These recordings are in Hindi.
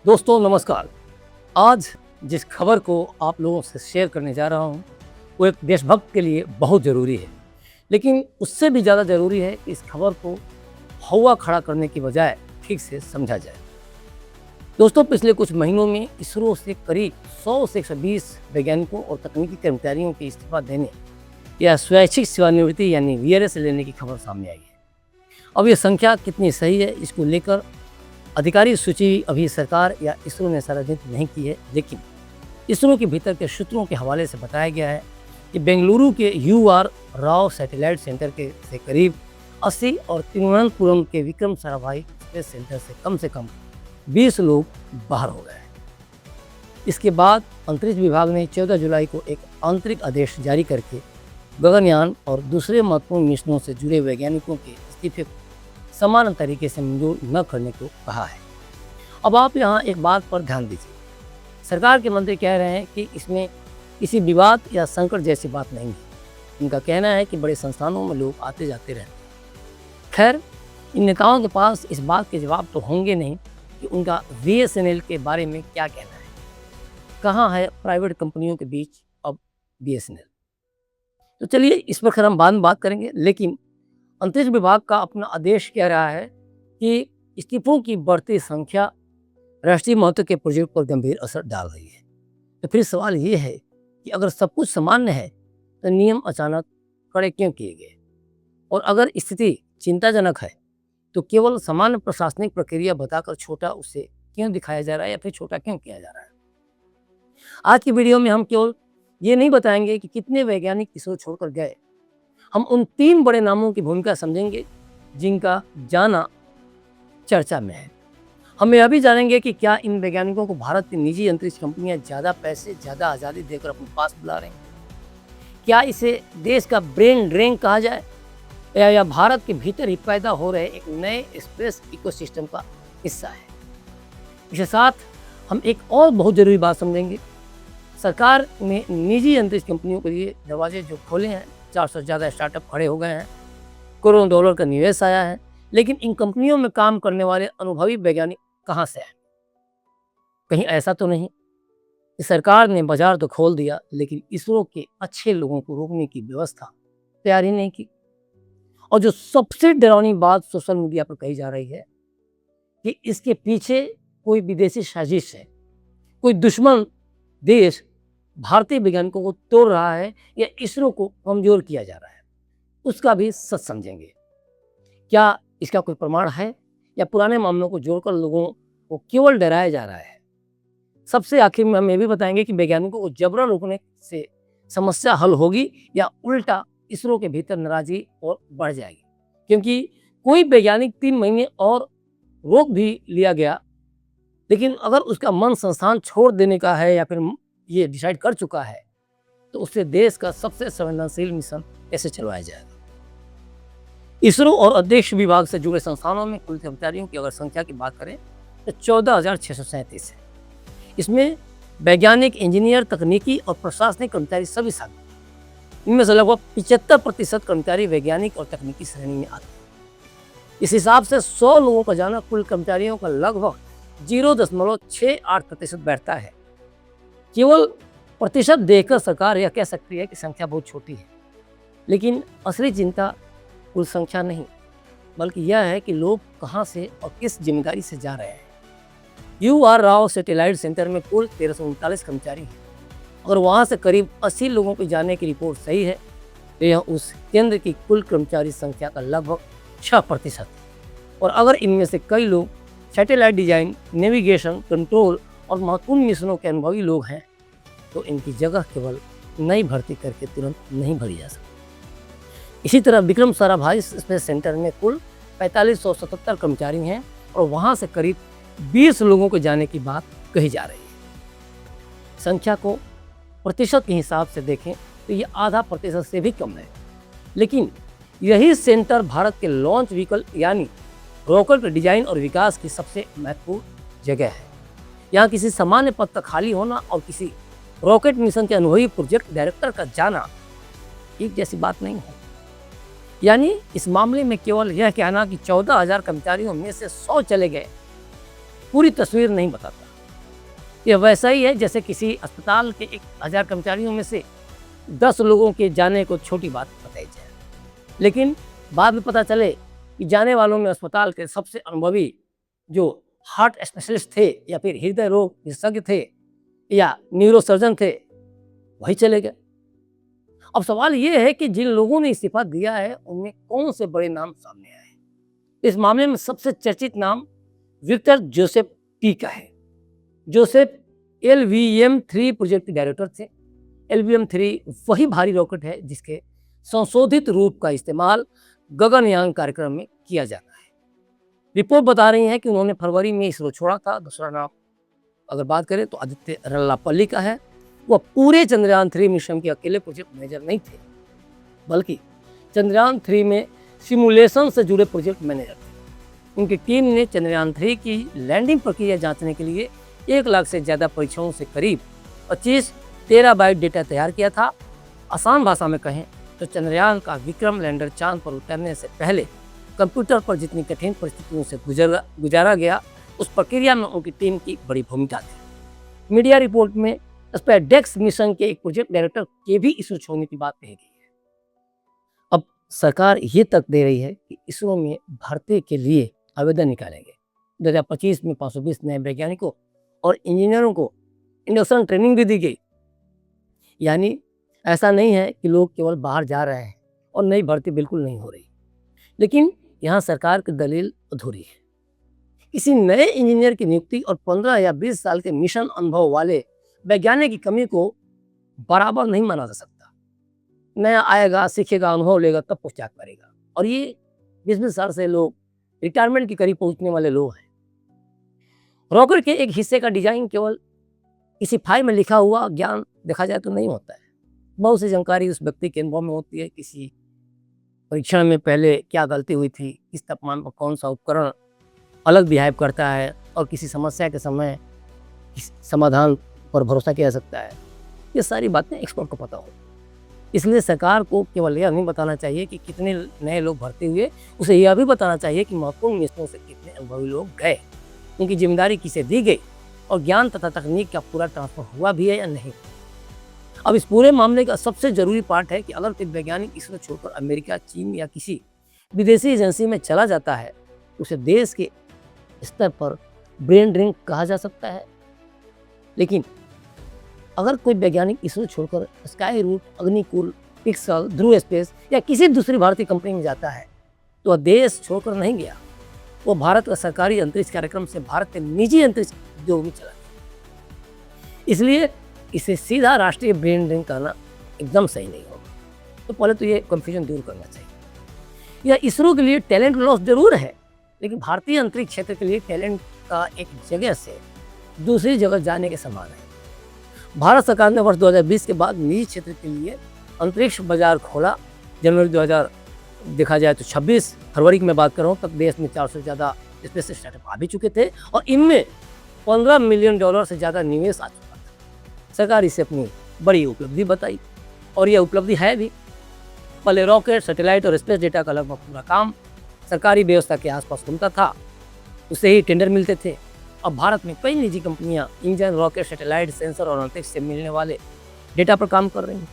दोस्तों नमस्कार। आज जिस खबर को आप लोगों से शेयर करने जा रहा हूँ वो एक देशभक्त के लिए बहुत ज़रूरी है, लेकिन उससे भी ज़्यादा ज़रूरी है कि इस खबर को हौवा खड़ा करने की बजाय ठीक से समझा जाए। दोस्तों, पिछले कुछ महीनों में इसरो से करीब 100 से 120 वैज्ञानिकों और तकनीकी कर्मचारियों के इस्तीफा देने या स्वैच्छिक सेवानिवृत्ति यानी वीआरएस लेने की खबर सामने आई है। अब ये संख्या कितनी सही है, इसको लेकर आधिकारिक सूची अभी सरकार या इसरो ने सार्वजनिक नहीं की है, लेकिन इसरो के भीतर के सूत्रों के हवाले से बताया गया है कि बेंगलुरु के यूआर राव सैटेलाइट सेंटर के से करीब 80 और तिरुवनंतपुरम के विक्रम साराभाई स्पेस सेंटर से कम 20 लोग बाहर हो गए। इसके बाद अंतरिक्ष विभाग ने 14 जुलाई को एक आंतरिक आदेश जारी करके गगनयान और दूसरे महत्वपूर्ण मिशनों से जुड़े वैज्ञानिकों के इस्तीफे को समान तरीके से मंजूर न करने को कहा है। अब आप यहाँ एक बात पर ध्यान दीजिए। सरकार के मंत्री कह रहे हैं कि इसमें किसी विवाद या संकट जैसी बात नहीं है। उनका कहना है कि बड़े संस्थानों में लोग आते जाते रहते हैं। खैर, इन नेताओं के पास इस बात के जवाब तो होंगे नहीं कि उनका बीएसएनएल के बारे में क्या कहना है। कहाँ है प्राइवेट कंपनियों के बीच अब बीएसएनएल? तो चलिए इस पर खैर हम बाद में बात करेंगे, लेकिन अंतरिक्ष विभाग का अपना आदेश कह रहा है कि इस्तीफों की बढ़ती संख्या राष्ट्रीय महत्व के प्रोजेक्ट पर गंभीर असर डाल रही है। तो फिर सवाल ये है कि अगर सब कुछ सामान्य है तो नियम अचानक कड़े क्यों किए गए? और अगर स्थिति चिंताजनक है तो केवल सामान्य प्रशासनिक प्रक्रिया बताकर छोटा उसे क्यों दिखाया जा रहा है या फिर छोटा क्यों किया जा रहा है? आज की वीडियो में हम केवल ये नहीं बताएंगे कि कितने वैज्ञानिक इसरो छोड़कर गए। हम उन 3 बड़े नामों की भूमिका समझेंगे जिनका जाना चर्चा में है। हम यह भी जानेंगे कि क्या इन वैज्ञानिकों को भारत की निजी अंतरिक्ष कंपनियां ज़्यादा पैसे, ज़्यादा आज़ादी देकर अपने पास बुला रही हैं? क्या इसे देश का ब्रेन ड्रेन कहा जाए या भारत के भीतर ही पैदा हो रहे एक नए स्पेस इकोसिस्टम का हिस्सा है? इसके साथ हम एक और बहुत ज़रूरी बात समझेंगे। सरकार ने निजी अंतरिक्ष कंपनियों के लिए दरवाजे जो खोले हैं, 400 से ज़्यादा स्टार्टअप खड़े हो गए हैं, करोड़ों डॉलर का निवेश आया है, लेकिन इन कंपनियों में काम करने वाले अनुभवी वैज्ञानिक कहाँ से हैं? कहीं ऐसा तो नहीं कि सरकार ने बाजार तो खोल दिया लेकिन इसरो के अच्छे लोगों को रोकने की व्यवस्था तैयार ही नहीं की? और जो सबसे डरावनी बात सोशल मीडिया पर कही जा रही है कि इसके पीछे कोई विदेशी साजिश है, कोई दुश्मन देश भारतीय वैज्ञानिकों को तोड़ रहा है या इसरो को कमजोर किया जा रहा है, उसका भी सच समझेंगे। क्या इसका कोई प्रमाण है या पुराने मामलों को जोड़कर लोगों को केवल डराया जा रहा है? सबसे आखिर में हम ये भी बताएंगे कि वैज्ञानिकों को जबरन रोकने से समस्या हल होगी या उल्टा इसरो के भीतर नाराजगी और बढ़ जाएगी। क्योंकि कोई वैज्ञानिक 3 महीने और रोक भी लिया गया, लेकिन अगर उसका मन संस्थान छोड़ देने का है या फिर ये डिसाइड कर चुका है तो उससे देश का सबसे संवेदनशील मिशन कैसे चलवाया जाएगा? इसरो और अंतरिक्ष विभाग से जुड़े संस्थानों में कुल कर्मचारियों की अगर संख्या की बात करें तो 14,637 है। इसमें वैज्ञानिक, इंजीनियर, तकनीकी और प्रशासनिक कर्मचारी सभी शामिल। इनमें से लगभग 75% कर्मचारी वैज्ञानिक और तकनीकी श्रेणी में आते हैं। इस हिसाब से 100 लोगों का जाना कुल कर्मचारियों का लगभग 0.68% बैठता है। केवल प्रतिशत देखकर सरकार यह कह सकती है कि संख्या बहुत छोटी है, लेकिन असली चिंता कुल संख्या नहीं बल्कि यह है कि लोग कहां से और किस जिम्मेदारी से जा रहे हैं। यूआर राव सैटेलाइट सेंटर में कुल 1339 कर्मचारी हैं। अगर वहां से करीब 80 लोगों के जाने की रिपोर्ट सही है तो यह उस केंद्र की कुल कर्मचारी संख्या का लगभग 6% है। और अगर इनमें से कई लोग सैटेलाइट डिजाइन, नेविगेशन, कंट्रोल और महत्वपूर्ण मिशनों के अनुभवी लोग हैं तो इनकी जगह केवल नई भर्ती करके तुरंत नहीं भरी जा सकती। इसी तरह विक्रम साराभाई स्पेस सेंटर में कुल 4577 कर्मचारी हैं और वहां से करीब 20 लोगों के जाने की बात कही जा रही है। संख्या को प्रतिशत के हिसाब से देखें तो ये आधा प्रतिशत से भी कम है, लेकिन यही सेंटर भारत के लॉन्च व्हीकल यानी रॉकेट डिजाइन और विकास की सबसे महत्वपूर्ण जगह है। यहाँ किसी सामान्य पद का खाली होना और किसी रॉकेट मिशन के अनुभवी प्रोजेक्ट डायरेक्टर का जाना एक जैसी बात नहीं है। यानी इस मामले में केवल यह कहना कि 14,000 कर्मचारियों में से 100 चले गए पूरी तस्वीर नहीं बताता। यह वैसा ही है जैसे किसी अस्पताल के 1000 कर्मचारियों में से 10 लोगों के जाने को छोटी बात बताई जाए, लेकिन बाद में पता चले कि जाने वालों में अस्पताल के सबसे अनुभवी जो हार्ट स्पेशलिस्ट थे या फिर हृदय रोग विशेषज्ञ थे या न्यूरोसर्जन थे, वही चले गए। अब सवाल ये है कि जिन लोगों ने इस्तीफा दिया है उनमें कौन से बड़े नाम सामने आए। इस मामले में सबसे चर्चित नाम विक्टर जोसेफ टी का है। जोसेफ LVM-3 प्रोजेक्ट के डायरेक्टर थे। LVM-3 वही भारी रॉकेट है जिसके संशोधित रूप का इस्तेमाल गगनयान कार्यक्रम में किया जाता है। रिपोर्ट बता रही है कि उन्होंने फरवरी में इसरो छोड़ा था। दूसरा नाम अगर बात करें तो आदित्य रल्लापल्ली का है। वह पूरे चंद्रयान-3 मिशन के अकेले प्रोजेक्ट मैनेजर नहीं थे, बल्कि चंद्रयान-3 में सिमुलेशन से जुड़े प्रोजेक्ट मैनेजर थे। उनकी टीम ने चंद्रयान-3 की लैंडिंग प्रक्रिया जांचने के लिए 1 लाख से ज़्यादा परीक्षणों से करीब 25 टेराबाइट डेटा तैयार किया था। आसान भाषा में कहें तो चंद्रयान का विक्रम लैंडर चांद पर उतरने से पहले कंप्यूटर पर जितनी कठिन परिस्थितियों से गुजारा गया, उस प्रक्रिया में उनकी टीम की बड़ी भूमिका थी। मीडिया रिपोर्ट में स्पेसडेक्स मिशन के एक प्रोजेक्ट डायरेक्टर के भी इसरो छोड़ने की बात कही गई है। अब सरकार ये तक दे रही है कि इसरो में भर्ती के लिए आवेदन निकालेंगे। 2025 में 520 नए वैज्ञानिकों और इंजीनियरों को इंडक्शन ट्रेनिंग भी दी गई। यानी ऐसा नहीं है कि लोग केवल बाहर जा रहे हैं और नई भर्ती बिल्कुल नहीं हो रही। लेकिन यहाँ सरकार की दलील अधूरी है। किसी नए इंजीनियर की नियुक्ति और 15 या 20 साल के मिशन अनुभव वाले वैज्ञानिक की कमी को बराबर नहीं माना जा सकता। नया आएगा, सीखेगा, अनुभव लेगा, तब पोस्टचाक करेगा। और ये 20-20 साल से लोग रिटायरमेंट के करीब पहुंचने वाले लोग हैं। रॉकेट के एक हिस्से का डिजाइन केवल किसी फाइल में लिखा हुआ ज्ञान देखा जाए तो नहीं होता है। बहुत सी जानकारी उस व्यक्ति के अनुभव में होती है। किसी परीक्षण में पहले क्या गलती हुई थी, किस तापमान पर कौन सा उपकरण अलग बिहेव करता है और किसी समस्या के समय किस समाधान पर भरोसा किया जा सकता है। ये सारी बातें एक्सपर्ट को पता हो। इसलिए सरकार को केवल यह नहीं बताना चाहिए कि कितने नए लोग भर्ती हुए, उसे यह भी बताना चाहिए कि महत्वपूर्ण मिशनों से कितने अनुभवी लोग गए, उनकी जिम्मेदारी किसे दी गई और ज्ञान तथा तकनीक का पूरा ट्रांसफर हुआ भी है या नहीं। अब इस पूरे मामले का सबसे जरूरी पार्ट है कि अगर कोई वैज्ञानिक इसरो छोड़कर अमेरिका, चीन या किसी विदेशी एजेंसी में चला जाता है, उसे देश के स्तर पर ब्रेन ड्रिंक कहा जा सकता है। लेकिन अगर कोई वैज्ञानिक इसरो छोड़कर स्काई रूट, अग्निकुल, पिक्सल, ध्रुव स्पेस या किसी दूसरी भारतीय कंपनी में जाता है तो वह देश छोड़कर नहीं गया, वो भारत का सरकारी अंतरिक्ष कार्यक्रम से भारत के निजी अंतरिक्ष उद्योग में चला गया। इसलिए इसे सीधा राष्ट्रीय ब्रेन ड्रिंक कहना एकदम सही नहीं होगा। तो पहले तो ये कंफ्यूजन दूर करना चाहिए। यह इसरो के लिए टैलेंट लॉस जरूर है, लेकिन भारतीय अंतरिक्ष क्षेत्र के लिए टैलेंट का एक जगह से दूसरी जगह जाने के समान है। भारत सरकार ने वर्ष 2020 के बाद निजी क्षेत्र के लिए अंतरिक्ष बाजार खोला। जनवरी 2000 देखा जाए तो 26 फरवरी की मैं बात कर रहा हूँ, तक देश में 400 से ज़्यादा स्पेस स्टार्टअप आ भी चुके थे और इनमें $15 मिलियन से ज़्यादा निवेश आ चुका था। सरकार इसे अपनी बड़ी उपलब्धि बताई और यह उपलब्धि है भी। पहले रॉकेट, सैटेलाइट और स्पेस डेटा का लगभग पूरा काम सरकारी व्यवस्था के आसपास घूमता था, उससे ही टेंडर मिलते थे। अब भारत में कई निजी कंपनियां इंजन, रॉकेट, सैटेलाइट, सेंसर और अंतरिक्ष से मिलने वाले डेटा पर काम कर रही हैं।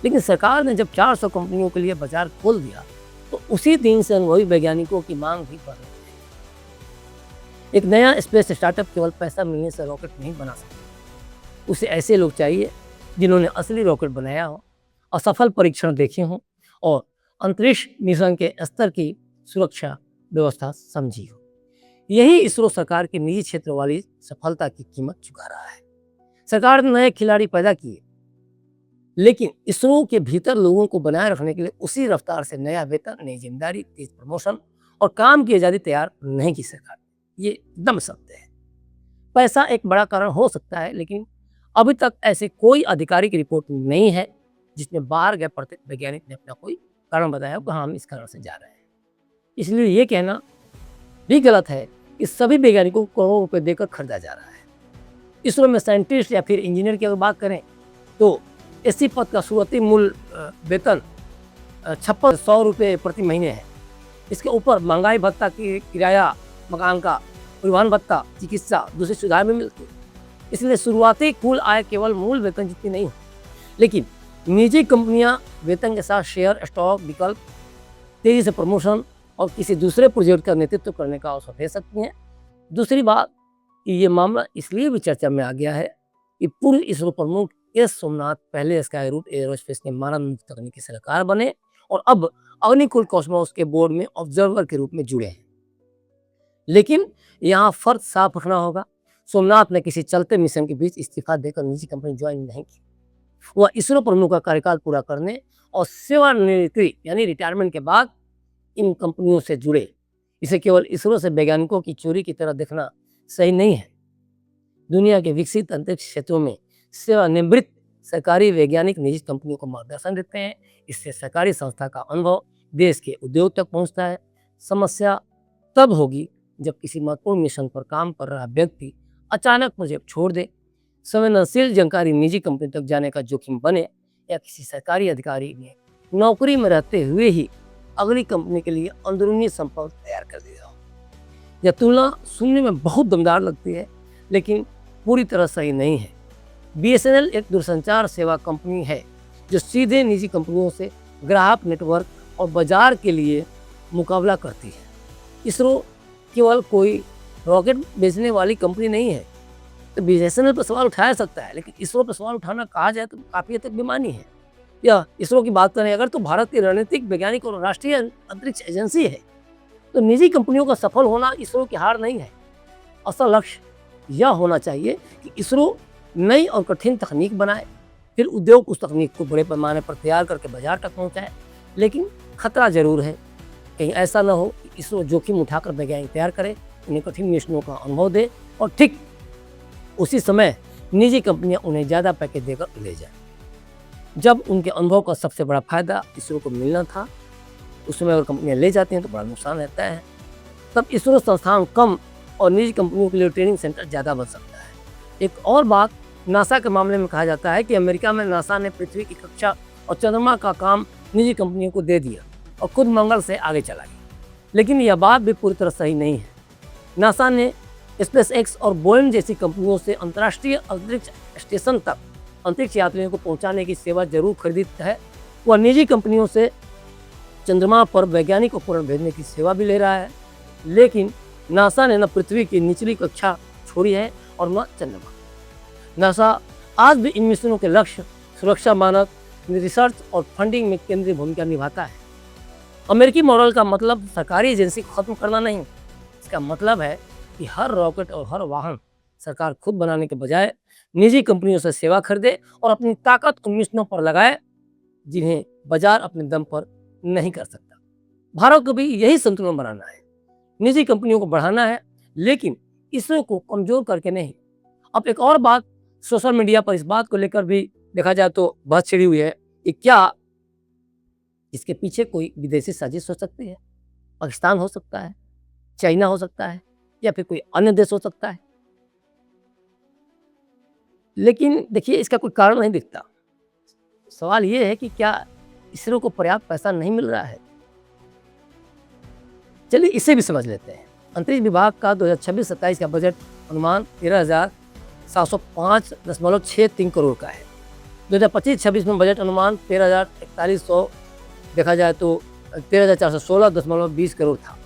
लेकिन सरकार ने जब 400 कंपनियों के लिए बाजार खोल दिया तो उसी दिन से अनुभवी वैज्ञानिकों की मांग भी बढ़ रही है। एक नया स्पेस स्टार्टअप केवल पैसा मिलने से रॉकेट नहीं बना सकता। उसे ऐसे लोग चाहिए जिन्होंने असली रॉकेट बनाया हो, असफल परीक्षण देखे हों और अंतरिक्ष मिशन के स्तर की सुरक्षा व्यवस्था समझी हो। यही इसरो सरकार की निजी क्षेत्र वाली सफलता की कीमत चुका रहा है। सरकार ने नए खिलाड़ी पैदा किए, लेकिन इसरो के भीतर लोगों को बनाए रखने के लिए उसी रफ्तार से नया वेतन, नई जिम्मेदारी, तेज प्रमोशन और काम की आज़ादी तैयार नहीं की सरकार। ये एकदम सत्य है। पैसा एक बड़ा कारण हो सकता है, लेकिन अभी तक ऐसे कोई आधिकारिक रिपोर्ट नहीं है जिसमें बाहर गए प्रत्येक वैज्ञानिक ने अपना कोई कारण बताया कि हम इस कारण से जा रहे हैं। इसलिए ये कहना भी गलत है कि सभी वैज्ञानिकों को करोड़ों रुपए देकर खरीदा जा रहा है। इसरो में साइंटिस्ट या फिर इंजीनियर की अगर बात करें तो इसी पद का शुरुआती मूल्य वेतन 5600 रुपये प्रति महीने है। इसके ऊपर महंगाई भत्ता की किराया, मकान का परिवहन भत्ता, चिकित्सा, दूसरी सुविधाएं भी मिलती है। इसलिए शुरुआती कुल आय केवल मूल वेतन जितनी नहीं होती, लेकिन निजी कंपनियां वेतन के साथ शेयर, स्टॉक, विकल्प, तेजी से प्रमोशन और किसी दूसरे प्रोजेक्ट का नेतृत्व करने का अवसर दे सकती हैं। दूसरी बात कि ये मामला इसलिए भी चर्चा में आ गया है कि पूर्व इसरो प्रमुख एस सोमनाथ पहले स्काई रूट एयरोस्पेस के मानव तकनीकी सलाहकार बने और अब अग्निकुल कॉस्मोस के बोर्ड में ऑब्जर्वर के रूप में जुड़े हैं। लेकिन यहाँ फर्क साफ रखना होगा, सोमनाथ ने किसी चलते मिशन के बीच इस्तीफा देकर निजी कंपनी ज्वाइन नहीं की। वह इसरो प्रमुख का कार्यकाल पूरा करने और सेवानिवृत्ति यानी रिटायरमेंट के बाद इन कंपनियों से जुड़े। इसे केवल इसरो से वैज्ञानिकों की चोरी की तरह देखना सही नहीं है। दुनिया के विकसित अंतरिक्ष क्षेत्रों में सेवानिवृत्त सरकारी वैज्ञानिक निजी कंपनियों को मार्गदर्शन देते हैं। इससे सरकारी संस्था का अनुभव देश के उद्योग तक पहुंचता है। समस्या तब होगी जब किसी महत्वपूर्ण मिशन पर काम कर रहा व्यक्ति अचानक प्रोजेक्ट छोड़ दे, संवेदनशील जानकारी निजी कंपनी तक जाने का जोखिम बने या किसी सरकारी अधिकारी ने नौकरी में रहते हुए ही अगली कंपनी के लिए अंदरूनी संपर्क तैयार कर दिया हो। यह तुलना सुनने में बहुत दमदार लगती है, लेकिन पूरी तरह सही नहीं है। BSNL एक दूरसंचार सेवा कंपनी है जो सीधे निजी कंपनियों से ग्राहक नेटवर्क और बाजार के लिए मुकाबला करती है। इसरो केवल कोई रॉकेट बेचने वाली कंपनी नहीं है। तो BSNL पर सवाल उठाया सकता है, लेकिन इसरो पर सवाल उठाना कहा जाए तो काफ़ी हद तक बेमानी है। या इसरो की बात करें अगर, तो भारत की रणनीतिक वैज्ञानिक और राष्ट्रीय अंतरिक्ष एजेंसी है। तो निजी कंपनियों का सफल होना इसरो की हार नहीं है। असल लक्ष्य यह होना चाहिए कि इसरो नई और कठिन तकनीक बनाए, फिर उद्योग उस तकनीक को बड़े पैमाने पर तैयार करके बाजार तक पहुंचाए। लेकिन खतरा जरूर है, कहीं ऐसा ना हो कि इसरो जोखिम उठाकर वैज्ञानिक तैयार करे, उन्हें कठिन मिशनों का अनुभव दे और ठीक उसी समय निजी कंपनियां उन्हें ज़्यादा पैकेज देकर ले जाए। जब उनके अनुभव का सबसे बड़ा फायदा इसरो को मिलना था, उस समय अगर कंपनियां ले जाती हैं तो बड़ा नुकसान रहता है। तब इसरो संस्थान कम और निजी कंपनियों के लिए ट्रेनिंग सेंटर ज़्यादा बन सकता है। एक और बात, नासा के मामले में कहा जाता है कि अमेरिका में नासा ने पृथ्वी की कक्षा और चंद्रमा का काम निजी कंपनियों को दे दिया और खुद मंगल से आगे चला गया। लेकिन यह बात भी पूरी तरह सही नहीं है। नासा ने SpaceX और बोइंग जैसी कंपनियों से अंतर्राष्ट्रीय अंतरिक्ष स्टेशन तक अंतरिक्ष यात्रियों को पहुंचाने की सेवा जरूर खरीदी है। वह निजी कंपनियों से चंद्रमा पर वैज्ञानिक उपकरण भेजने की सेवा भी ले रहा है। लेकिन नासा ने न पृथ्वी की निचली कक्षा छोड़ी है और न चंद्रमा। नासा आज भी इन मिशनों के लक्ष्य, सुरक्षा मानक, रिसर्च और फंडिंग में केंद्रीय भूमिका निभाता है। अमेरिकी मॉडल का मतलब सरकारी एजेंसी को खत्म करना नहीं। इसका मतलब है कि हर रॉकेट और हर वाहन सरकार खुद बनाने के बजाय निजी कंपनियों से सेवा खरीदे और अपनी ताकत उन मिशनों पर लगाए जिन्हें बाजार अपने दम पर नहीं कर सकता। भारत को भी यही संतुलन बनाना है, निजी कंपनियों को बढ़ाना है, लेकिन इसरो को कमजोर करके नहीं। अब एक और बात, सोशल मीडिया पर इस बात को लेकर भी देखा जाए तो बहस छिड़ी हुई है कि क्या इसके पीछे कोई विदेशी साजिश हो सकती है। पाकिस्तान हो सकता है, चाइना हो सकता है, या फिर कोई अन्य देश हो सकता है। लेकिन देखिए, इसका कोई कारण नहीं दिखता। सवाल ये है कि क्या इसरो को पर्याप्त पैसा नहीं मिल रहा है। चलिए इसे भी समझ लेते हैं। अंतरिक्ष विभाग का 2026-27 का बजट अनुमान 13,705.63 करोड़ का है। 2025-26 में बजट अनुमान 13,4100 देखा जाए तो 13,416.20 करोड़ था,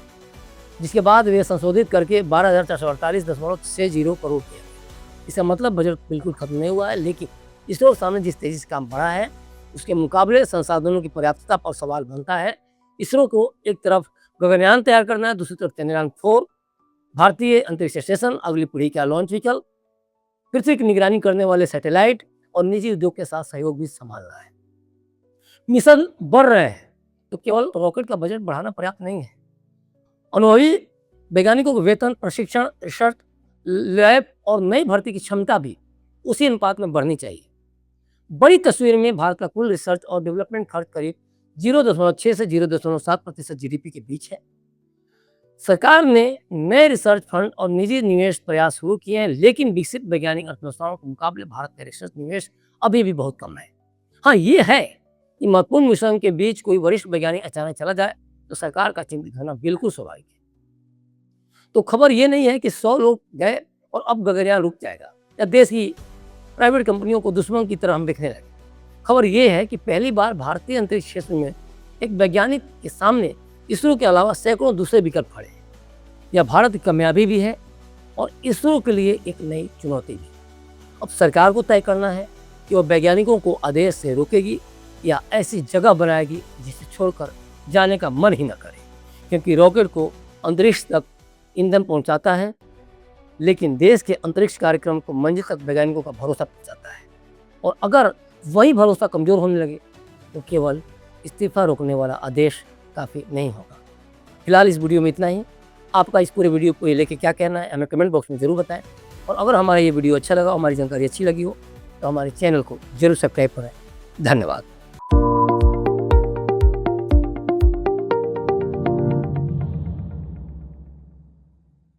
जिसके बाद वे संशोधित करके 12,448.60 करोड़ किया। इसका मतलब बजट बिल्कुल खत्म नहीं हुआ है, लेकिन इसरो के सामने जिस तेजी से काम बढ़ा है उसके मुकाबले संसाधनों की पर्याप्तता पर सवाल बनता है। इसरो को एक तरफ गगनयान तैयार करना है, दूसरी तरफ चंद्रयान-4, भारतीय अंतरिक्ष स्टेशन, अगली पीढ़ी का लॉन्च व्हीकल, पृथ्वी की निगरानी करने वाले सैटेलाइट और निजी उद्योग के साथ सहयोग भी संभालना है। मिशन बढ़ रहे हैं तो केवल रॉकेट का बजट बढ़ाना पर्याप्त नहीं है। अनुभवी वैज्ञानिकों को वेतन, प्रशिक्षण, रिसर्च लैब और नई भर्ती की क्षमता भी उसी अनुपात में बढ़नी चाहिए। बड़ी तस्वीर में भारत का कुल रिसर्च और डेवलपमेंट खर्च करीब 0.6 से 0.7% GDP के बीच है। सरकार ने नए रिसर्च फंड और निजी निवेश प्रयास शुरू किए हैं, लेकिन विकसित वैज्ञानिक अर्थव्यवस्थाओं के मुकाबले भारत का रिसर्च निवेश अभी भी बहुत कम है। हाँ, ये है कि महत्वपूर्ण मिशन के बीच कोई वरिष्ठ वैज्ञानिक अचानक चला जाए तो सरकार का चिंतित होना बिल्कुल स्वाभाविक है। तो खबर ये नहीं है कि 100 लोग गए और अब गगनयान रुक जाएगा या देश की प्राइवेट कंपनियों को दुश्मन की तरह हम देखने लगे। खबर ये है कि पहली बार भारतीय अंतरिक्ष क्षेत्र में एक वैज्ञानिक के सामने इसरो के अलावा सैकड़ों दूसरे विकल्प खड़े हैं। यह भारत की कामयाबी भी है और इसरो के लिए एक नई चुनौती भी। अब सरकार को तय करना है कि वह वैज्ञानिकों को आदेश से रोकेगी या ऐसी जगह बनाएगी जिसे छोड़कर जाने का मन ही न करे, क्योंकि रॉकेट को अंतरिक्ष तक ईंधन पहुंचाता है, लेकिन देश के अंतरिक्ष कार्यक्रम को मंजिल तक वैज्ञानिकों का भरोसा पहुंचाता है। और अगर वही भरोसा कमज़ोर होने लगे तो केवल इस्तीफा रोकने वाला आदेश काफ़ी नहीं होगा। फिलहाल इस वीडियो में इतना ही। आपका इस पूरे वीडियो को लेके क्या कहना है हमें कमेंट बॉक्स में ज़रूर बताएं। और अगर हमारा ये वीडियो अच्छा लगा, हमारी जानकारी अच्छी लगी हो तो हमारे चैनल को जरूर सब्सक्राइब करें। धन्यवाद।